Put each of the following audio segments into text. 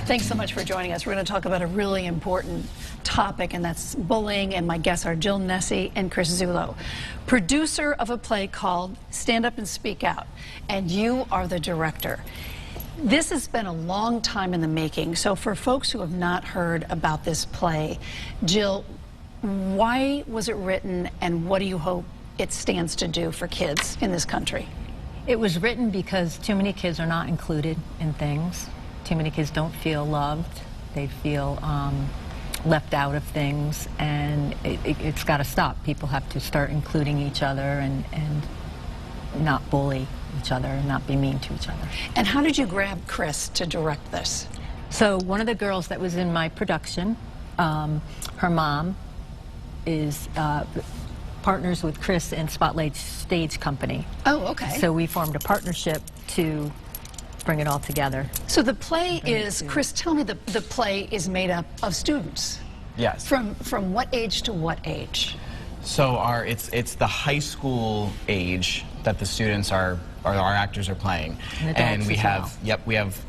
Thanks so much for joining us. We're going to talk about a really important topic, and that's bullying, and my guests are Jill Nessie and Chris Zullo, producer of a play called Stand Up and Speak Out, and you are the director. This has been a long time in the making, so for folks who have not heard about this play, Jill, why was it written, and what do you hope it stands to do for kids in this country? It was written because too many kids are not included in things. Too many kids don't feel loved. They feel left out of things, and it's got to stop. People have to start including each other and not bully each other and not be mean to each other. And how did you grab Chris to direct this? So one of the girls that was in my production, her mom is partners with Chris in Spotlight Stage Company. Oh, okay. So we formed a partnership to bring it all together. So the play is, Chris, tell me, the play is made up of students. Yes. From what age to what age? So it's the high school age that the students our actors are playing. And we have, we have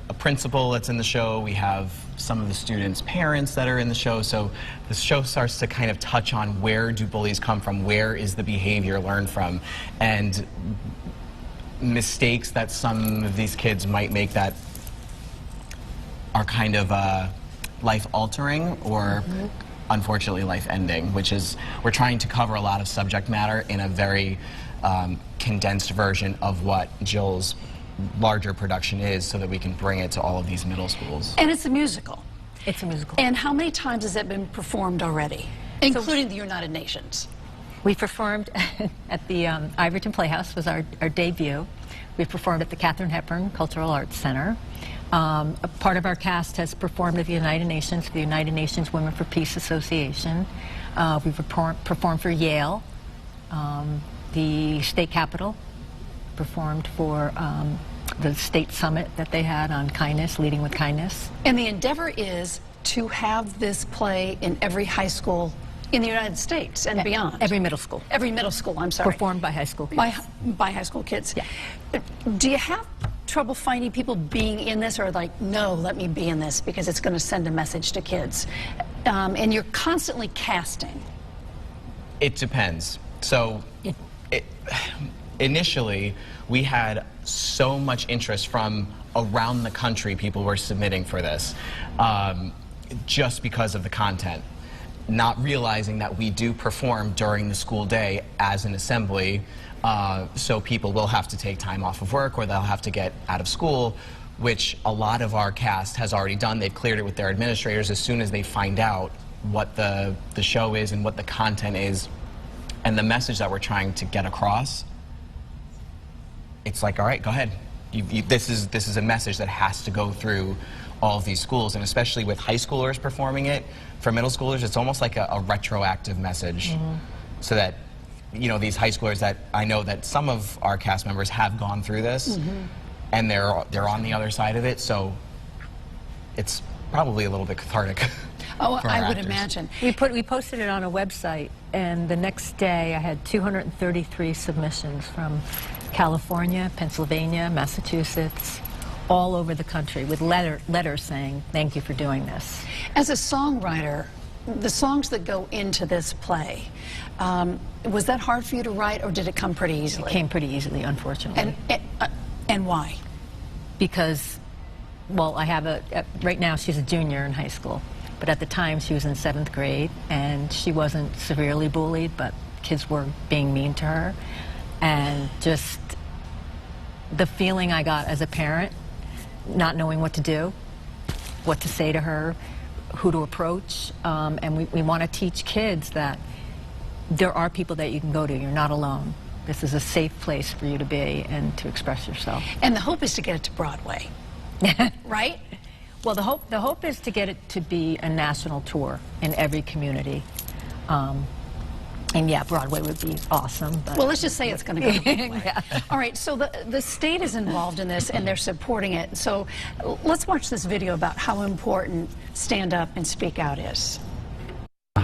a principal that's in the show, we have some of the students' parents that are in the show, so the show starts to kind of touch on where do bullies come from, where is the behavior learned from, and mistakes that some of these kids might make that are kind of life-altering or unfortunately life-ending, which is, we're trying to cover a lot of subject matter in a very condensed version of what Jill's larger production is, so that we can bring it to all of these middle schools. And it's a musical. It's a musical. And how many times has it been performed already, including the United Nations? We performed at the Iverton Playhouse, was our debut. We performed at the Katharine Hepburn Cultural Arts Center. A part of our cast has performed at the United Nations, the United Nations Women for Peace Association. We've performed for Yale, the state capitol, performed for the state summit that they had on kindness, leading with kindness. And the endeavor is to have this play in every high school in the United States and beyond. Every middle school. Every middle school, I'm sorry. Performed by high school kids. By high school kids. Yeah. Do you have trouble finding people being in this, or like, no, let me be in this because it's going to send a message to kids? And you're constantly casting. It depends. So initially, we had so much interest from around the country. People were submitting for this just because of the content, not realizing that we do perform during the school day as an assembly, so people will have to take time off of work or they'll have to get out of school, which a lot of our cast has already done. They've cleared it with their administrators as soon as they find out what the show is and what the content is and the message that we're trying to get across. It's like, all right, go ahead. This is a message that has to go through all of these schools, and especially with high schoolers performing it, for middle schoolers, it's almost like a retroactive message, so that, you know, these high schoolers that I know that some of our cast members have gone through this, and they're on the other side of it, so it's probably a little bit cathartic. Oh, I would imagine. We posted it on a website, and the next day I had 233 submissions from California, Pennsylvania, Massachusetts, all over the country, with letters saying, thank you for doing this. As a songwriter, the songs that go into this play, was that hard for you to write, or did it come pretty easily? It came pretty easily, unfortunately. And why? Because, well, I have right now she's a junior in high school, but at the time she was in 7th grade, and she wasn't severely bullied, but kids were being mean to her. And just the feeling I got as a parent, not knowing what to do, what to say to her, who to approach, and we want to teach kids that there are people that you can go to. You're not alone. This is a safe place for you to be and to express yourself. And the hope is to get it to Broadway, right? Well, the hope is to get it to be a national tour in every community. And yeah, Broadway would be awesome. But well, let's just say it's going to go to Broadway. Yeah. All right, so the state is involved in this, and they're supporting it. So let's watch this video about how important Stand Up and Speak Out is.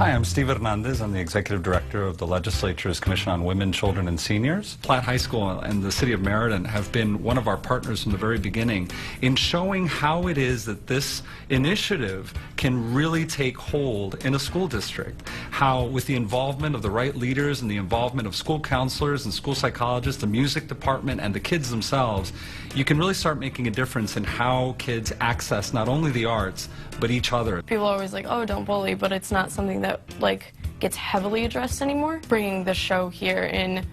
Hi, I'm Steve Hernandez. I'm the Executive Director of the Legislature's Commission on Women, Children, and Seniors. Platt High School and the City of Meriden have been one of our partners from the very beginning in showing how it is that this initiative can really take hold in a school district. How, with the involvement of the right leaders and the involvement of school counselors and school psychologists, the music department, and the kids themselves, you can really start making a difference in how kids access not only the arts, but each other. People are always like, oh, don't bully, but it's not something that gets heavily addressed anymore. Bringing the show here and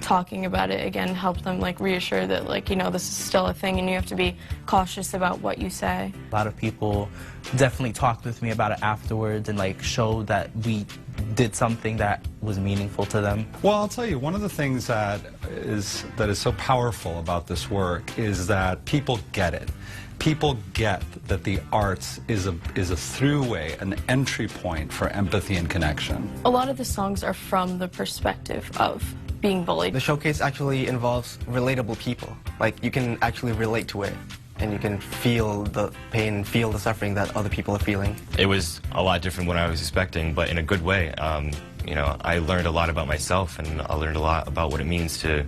talking about it again helped them reassure that this is still a thing and you have to be cautious about what you say. A lot of people definitely talked with me about it afterwards and showed that we did something that was meaningful to them. Well, I'll tell you, one of the things that is so powerful about this work is that people get it. People get that the arts is a throughway, an entry point for empathy and connection. A lot of the songs are from the perspective of being bullied. The showcase actually involves relatable people. You can actually relate to it, and you can feel the pain, feel the suffering that other people are feeling. It was a lot different than what I was expecting, but in a good way. I learned a lot about myself, and I learned a lot about what it means to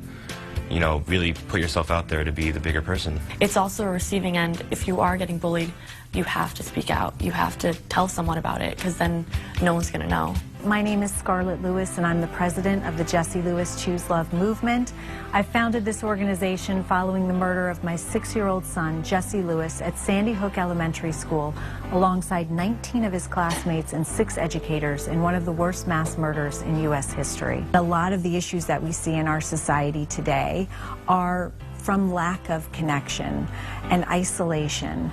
really put yourself out there to be the bigger person. It's also a receiving end. If you are getting bullied, you have to speak out. You have to tell someone about it, because then no one's going to know. My name is Scarlett Lewis, and I'm the president of the Jessie Lewis Choose Love movement. I founded this organization following the murder of my 6-year-old son, Jesse Lewis, at Sandy Hook Elementary School, alongside 19 of his classmates and 6 educators in one of the worst mass murders in U.S. history. A lot of the issues that we see in our society today are from lack of connection and isolation,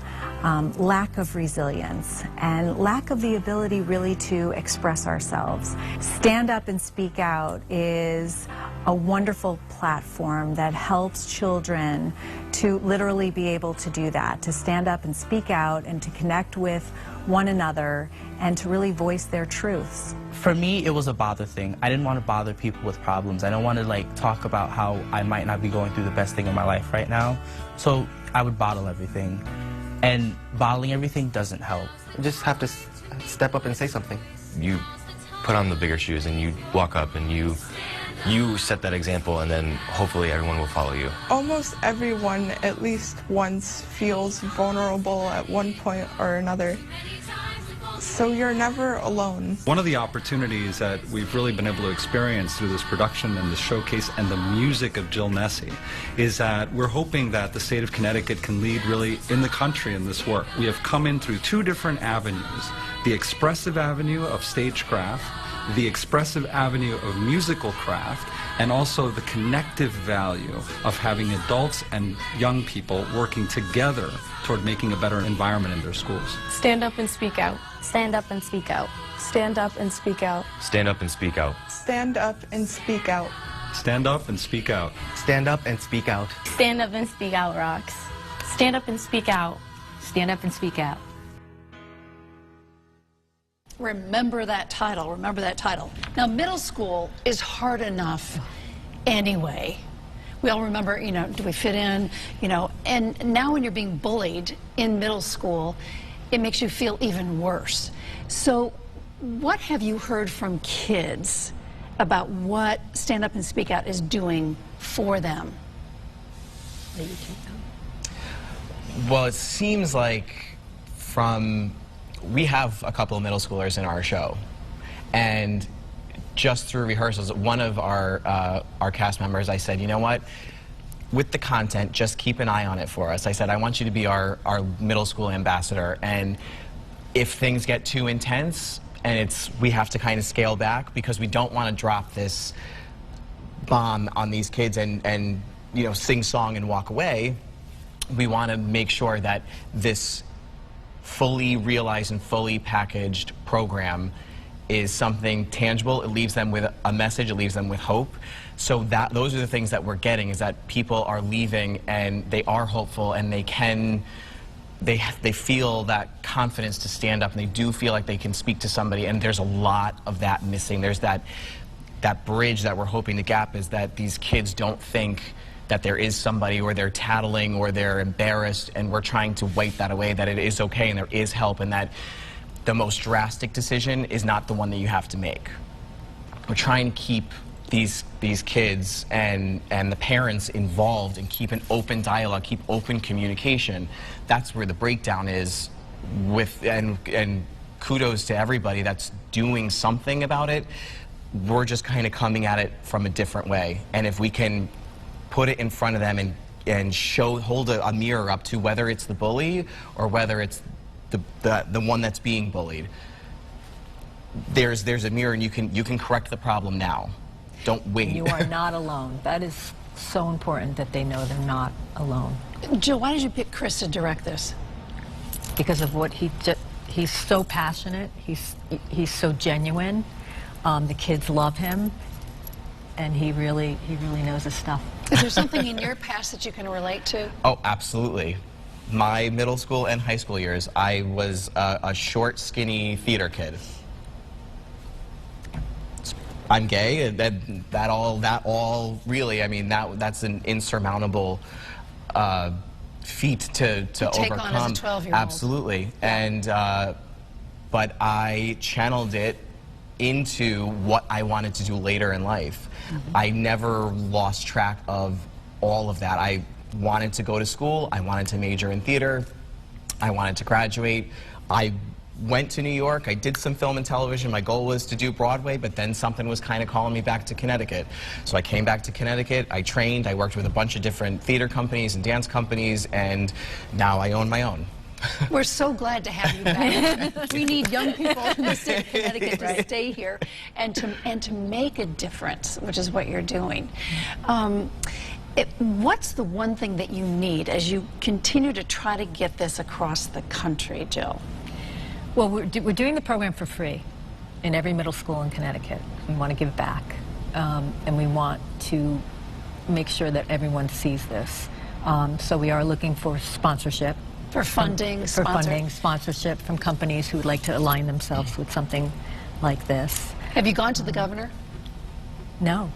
lack of resilience, and lack of the ability really to express ourselves. Stand Up and Speak Out is a wonderful platform that helps children to literally be able to do that, to stand up and speak out and to connect with one another and to really voice their truths. For me, it was a bother thing. I didn't want to bother people with problems. I don't want to talk about how I might not be going through the best thing in my life right now. So I would bottle everything. And bottling everything doesn't help. You just have to step up and say something. You put on the bigger shoes and you walk up and you set that example, and then hopefully everyone will follow you. Almost everyone at least once feels vulnerable at one point or another. So you're never alone. One of the opportunities that we've really been able to experience through this production and the showcase and the music of Jill Nessie is that we're hoping that the state of Connecticut can lead really in the country in this work. We have come in through 2 different avenues: the expressive avenue of stagecraft, the expressive avenue of musical craft, and also the connective value of having adults and young people working together toward making a better environment in their schools. Stand up and speak out. Stand up and speak out. Stand up and speak out. Stand up and speak out. Stand up and speak out. Stand up and speak out. Stand up and speak out. Stand up and speak out, rocks. Stand up and speak out. Stand up and speak out. Remember that title. Remember that title. Now, middle school is hard enough anyway. We all remember, do we fit in? And now when you're being bullied in middle school, it makes you feel even worse. So what have you heard from kids about what Stand Up and Speak Out is doing for them? Well, it seems like we have a couple of middle schoolers in our show, and just through rehearsals, one of our cast members, I said, you know what, with the content, just keep an eye on it for us. I said, I want you to be our middle school ambassador, and if things get too intense and we have to kind of scale back because we don't want to drop this bomb on these kids and sing song and walk away, we want to make sure that this fully realized and fully packaged program is something tangible. It leaves them with a message, it leaves them with hope. So those are the things that we're getting, is that people are leaving and they are hopeful and they feel that confidence to stand up, and they do feel like they can speak to somebody, and there's a lot of that missing. There's that bridge that we're hoping to gap, is that these kids don't think that there is somebody, or they're tattling, or they're embarrassed, and we're trying to wipe that away, that it is okay and there is help, and that the most drastic decision is not the one that you have to make. We're trying to keep these kids and the parents involved and keep an open dialogue, keep open communication. That's where the breakdown is and kudos to everybody that's doing something about it. We're just kind of coming at it from a different way. And if we can put it in front of them and hold a mirror up to whether it's the bully or whether it's the one that's being bullied, there's a mirror, and you can correct the problem now. Don't wait. You are not alone. That is so important that they know they're not alone. Jill, why did you pick Chris to direct this? Because of what he's so passionate. He's so genuine. The kids love him, and he really knows his stuff. Is there something in your past that you can relate to? Oh, absolutely. My middle school and high school years, I was a short, skinny theater kid. I'm gay, and that all really, I mean, that's an insurmountable feat to take overcome. on as a 12-year-old. Absolutely. And but I channeled it into what I wanted to do later in life. Mm-hmm. I never lost track of all of that. I wanted to go to school. I wanted to major in theater. I wanted to graduate. I went to New York. I did some film and television. My goal was to do Broadway, but then something was kind of calling me back to Connecticut. So I came back to Connecticut. I trained. I worked with a bunch of different theater companies and dance companies, and now I own my own. We're so glad to have you back. We need young people in the state of Connecticut to stay here and to make a difference, which is what you're doing. What's the one thing that you need as you continue to try to get this across the country, Jill? Well, we're doing the program for free in every middle school in Connecticut. We want to give back, and we want to make sure that everyone sees this. So we are looking for sponsorship. For funding, sponsorship from companies who would like to align themselves with something like this. Have you gone to the governor? No.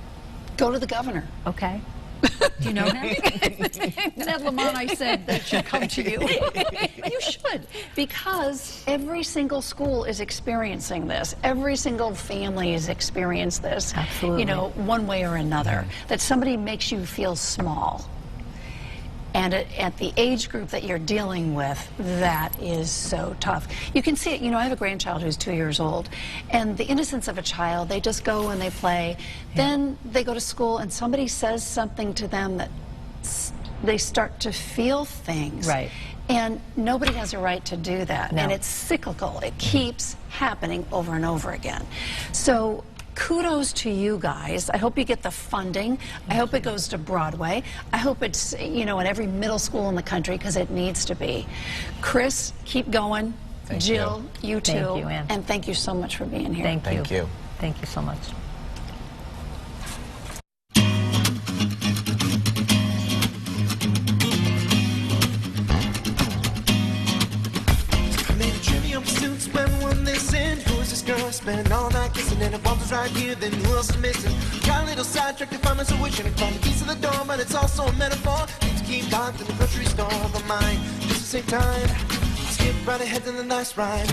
Go to the governor. Okay. Do you know him? Ned Lamont, I said that should come to you. You should, because every single school is experiencing this. Every single family has experienced this. Absolutely. You know, one way or another. That somebody makes you feel small. And at the age group that you're dealing with, that is so tough. You can see it. You know, I have a grandchild who's 2 years old, and the innocence of a child, they just go and they play. Yeah. Then they go to school and somebody says something to them that they start to feel things. Right. And nobody has a right to do that. No. And it's cyclical. It keeps happening over and over again. So kudos to you guys. I hope you get the funding. I hope it goes to Broadway. I hope it's, you know, in every middle school in the country, because it needs to be. Chris, keep going. Thank Jill, you too. Thank you, Ann. And thank you so much for being here. Thank you. Thank you. Thank you so much. Spend all night kissing and if Walter's right here, then who else is missing? Got a little sidetracked if I'm so wishing to find the keys to the door, but it's also a metaphor. Need to keep locked in the grocery store, but mine just the same time. Skip right ahead to the nice ride.